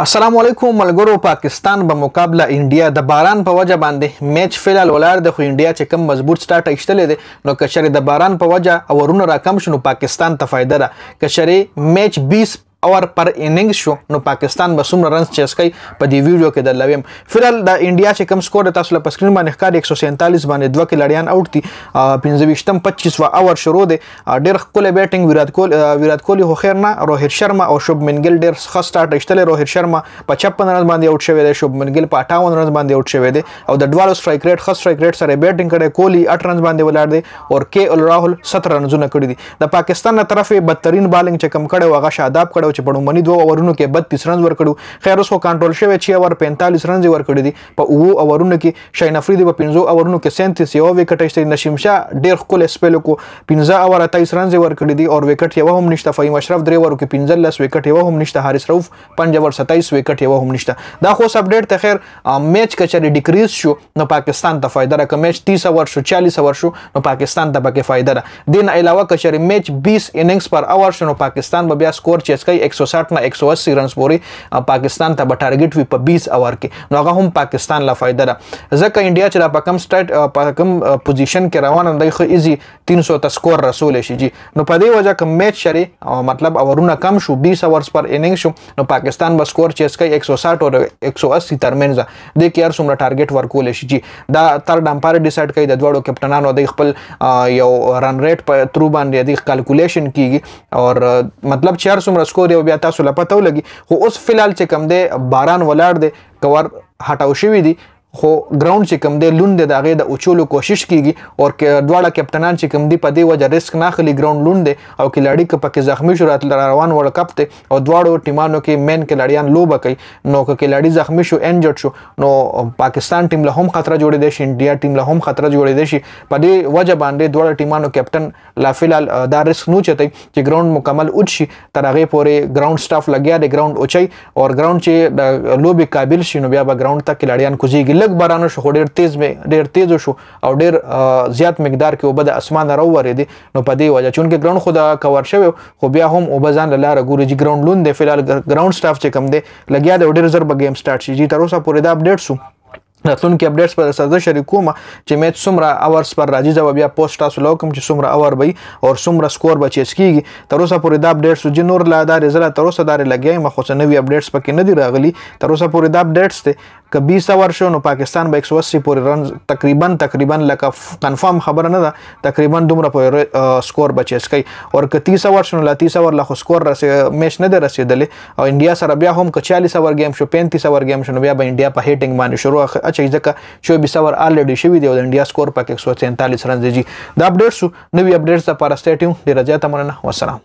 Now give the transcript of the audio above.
السلام علیکم ملګرو. پاکستان به مقابله انډیا د باران په وجه باندې میچ فعال ولاړ د خو انډیا چې کم مضبوط سٹارټ ایستلې دي نو کچره د باران په وجه اورونه راکم شنو پاکستان ته فائدہ ده. کچره میچ 20 اور پر اننګ شو نو پاکستان به څومره رنز چیس کوي په دې ویډیو کې درلویم. فعال د انډیا چې کم سکور تاسو له سکرین باندې ښکاري 147 باندې دوه کلړیان اوټ دي. 25م 25 اور شروع دي. ډېر خپل بیټینګ ویرات کوهلی خو خیر نه روهیت شرما او شوبمن ګل ډېر ښه سٹارټ ایستل. روهیت شرما په 56 رن باندې اوټ شوی دی، شوبمن ګل په 58 رن باندې اوټ شوی دی او د ډوالو سټرایک ریټ ښه سټرایک ریټ سره بیټینګ کړي. کوهلی 8 رن باندې ولاړ دی او کے ال راهل 17 رنونه کړي دي. د پاکستان نه طرف بدترین بالینګ چې کم کړي هغه شاداب کړي چې په منی 2 اورونو کې 32 رنز ورکړو. خیر اوس خو کنټرول شوی 6 اور 45 رنز ورکړي دي. په 9 اورونو کې شاین افریدي په 15 اورونو کې 37 یو وکټ ایستل. نشیم شاه ډیر خپل سپیل کو 15 اور 28 رنز ورکړي دي او وکټ یو هم نشته. فهیم اشرف 3 اورو کې 15 وکټ یو هم نشته. حارث رؤف 5 اور 27 وکټ یو هم نشته. دا خو اپډیټ ته خیر میچ کچري ډیکریز شو نو پاکستان ته فائدہ راک. میچ 30 اور شو 40 اور شو نو پاکستان ته پکې فائدہ ده. دین علاوه کچري میچ 20 اننګز پر اور شو نو پاکستان به بیا سکور چیس کوي 160 نه 180 رنز پورې پاکستان ته به ټارګټ وي په 20 اور کې نو هغه هم پاکستان لا فائدہ ده. ځکه انډیا چې په کم سټارټ په کم پوزیشن کې روانه دی خو ایزي 300 ته سکور رسول شي جی. نو په دې وجه کوم میچ شری مطلب اورونه کم شو 20 اورز پر اننګ شو نو پاکستان به سکور چیس کوي 160 او 180 ترمنځ د کې هر څومره ټارګټ ورکول شي جی. دا تر ډمپار ډیسایډ کوي د دوړو کپټنانو د خپل یو رن ریټ په ترو باندې د کیلکولیشن کیږي او مطلب چې هر څومره سکور یو بیا تاسو لپاره ولګي. خو اوس فلحال چې کم دی باران ولاړ دی کور هټاو شوی دی خو ګراوند چې کم دی لوند دی د هغې د اوچولو کوشش کیږي او دواړه کپټنان چې کم دی په دې وجه ریسک نه اخلي. ګراوند لوند دی او کلاړي که پکې زخمی شو روان ورلډ کپ دی او دواړو ټیمانو کې مین کلاړیان لوبه کوي نو که کلاړي زخمی شو انجرډ شو نو پاکستان ټیم له هم خطر جوړېدی شي، انډیا ټیم له هم خطر جوړېدی شي. په دې وجه باندې دواړه ټیمانو کپټن لا فلحال دا ریسک نه چتوي چې ګراوند مکمل اوچ شي تر هغې پورې ګراوند سټاف لګیا دی ګراوند اوچي او ګراوند چې د لوبې قابل شي نو بیا به ګراوند ته کلاړیان کوزیږي. لږ باران شو خو ډیر تیز شو او ډیر زیات مقدار کې اوبه د اسمان راوورېدې نو په دې وجه چونکې ګراوند خو د کور شوی خو بیا هم اوبه ځان له لاره ګوري چې ګراوند لوند دی. فلحال ګراوند سټاف چې کم دی لګیا دی او ډیر زر به ګیم سټارټ شي جی. تر اوسه پورې دا اپډیټ شو راتلونکي اپډیټس پر سره شریکوم چې میچ څومره اورز پر راځي زه بیا پوسټ تاسو لوکم چې څومره اور وي او څومره سکور به چیس کیږي. تر اوسه پورې دا اپډیټس چې نور لا دا رزلټ تر اوسه دا لګیای مخ اوس نوې اپډیټس پکې نه دی راغلي. تر اوسه پورې دا اپډیټس ته که 20 اور شو نو پاکستان به 180 پورې رن تقریبا لکه کنفرم خبره نه ده تقریبا دومره پورې سکور به چیس کوي او که 30 اور شو نو 30 اور لا خو سکور میچ نه دی رسیدلی او انډیا سره بیا هم که 40 اور گیم شو 35 اور گیم شو نو بیا به انډیا په هیټینګ باندې شروع اچي ځکه 24 اور الریډي شوی دی او د انډیا سکور په 143 رن دی جی. دا اپډیټ شو نوې اپډیټس لپاره سټې ټیون ډیر زیاته مننه. والسلام.